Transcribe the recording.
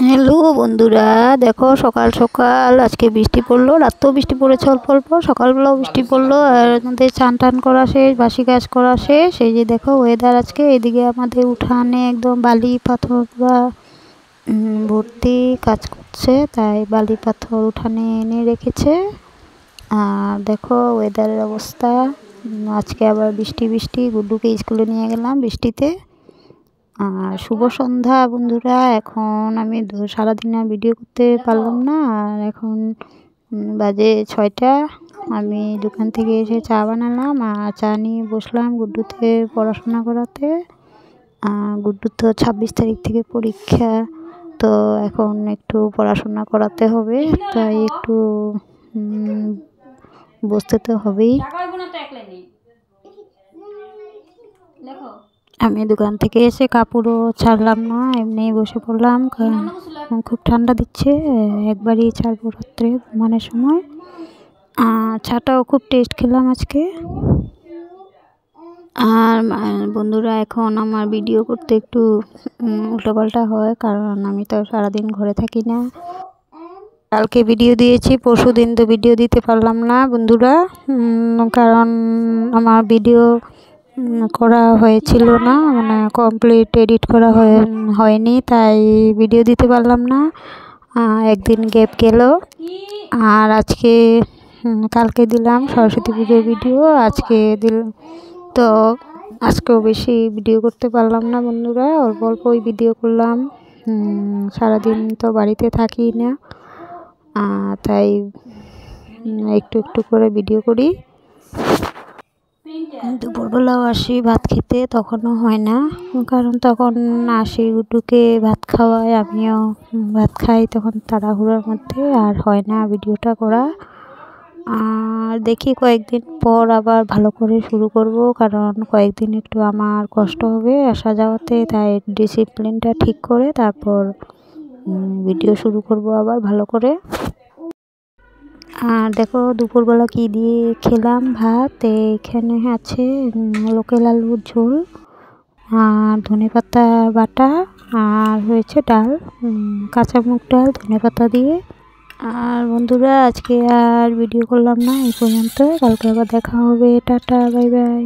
Hello বন্ধুরা, দেখো সকাল সকাল আজকে বৃষ্টি পড়লো। রাতেও বৃষ্টি পড়েছে অল্প অল্প, সকালবেলাও বৃষ্টি পড়লো। আর আমাদের চান টান করা শেষ, বাসি কাজ করা শেষ। এই যে দেখো ওয়েদার আজকে এদিকে আমাদের উঠানে একদম বালি পাথর বা ভর্তি কাজ করছে, তাই বালি পাথর উঠানে এনে রেখেছে। আর দেখো ওয়েদারের অবস্থা, আজকে আবার বৃষ্টি বৃষ্টি। গুড্ডুকে স্কুলে নিয়ে গেলাম বৃষ্টিতে। আর শুভ সন্ধ্যা বন্ধুরা। এখন আমি সারাদিন আর ভিডিও করতে পারলাম না। আর এখন বাজে 6টা। আমি দোকান থেকে এসে চা বানালাম আর চা নিয়ে বসলাম গুড্ডুতে পড়াশোনা করাতে। গুড্ডুর তো 26 তারিখ থেকে পরীক্ষা, তো এখন একটু পড়াশোনা করাতে হবে, তাই একটু বসতে তো হবেই। আমি দোকান থেকে এসে কাপড়ও ছাড়লাম না, এমনি বসে পড়লাম, কারণ খুব ঠান্ডা দিচ্ছে। একবারই ছাড়বো রাত্রে ঘুমানোর সময়। চাটাও খুব টেস্ট খেলাম আজকে। আর বন্ধুরা, এখন আমার ভিডিও করতে একটু উল্টোপাল্টা হয়, কারণ আমি তো সারাদিন ঘরে থাকি না। কালকে ভিডিও দিয়েছি, পরশু দিন তো ভিডিও দিতে পারলাম না বন্ধুরা, কারণ আমার ভিডিও করা হয়েছিল না, মানে কমপ্লিট এডিট করা হয়নি, তাই ভিডিও দিতে পারলাম না। একদিন গ্যাপ গেল। আর আজকে কালকে দিলাম সরস্বতী পুজোর ভিডিও, আজকে দিলাম, তো আজকেও বেশি ভিডিও করতে পারলাম না বন্ধুরা, অল্প অল্পই ভিডিও করলাম। সারাদিন তো বাড়িতে থাকি না, তাই একটু একটু করে ভিডিও করি। দুপুরবেলাও আসি ভাত খেতে, তখনও হয় না, কারণ তখন আসি গুড্ডুকে ভাত খাওয়াই, আমিও ভাত খাই, তখন তাড়াহুড়োর মধ্যে আর হয় না ভিডিওটা করা। আর দেখি কয়েকদিন পর আবার ভালো করে শুরু করব, কারণ কয়েকদিন একটু আমার কষ্ট হবে আসা যাওয়াতে, তাই ডিসিপ্লিনটা ঠিক করে তারপর ভিডিও শুরু করব আবার ভালো করে। আর দেখো দুপুরবেলা কি দিয়ে খেলাম ভাত। এখানে আছে লোকেল আলুর ঝোল আর ধনেপাতা বাটা, আর হয়েছে ডাল, কাঁচা মুগ ডাল ধনেপাতা দিয়ে। আর বন্ধুরা, আজকে আর ভিডিও করলাম না, এই পর্যন্ত। কালকে আবার দেখা হবে। Tata, bye bye.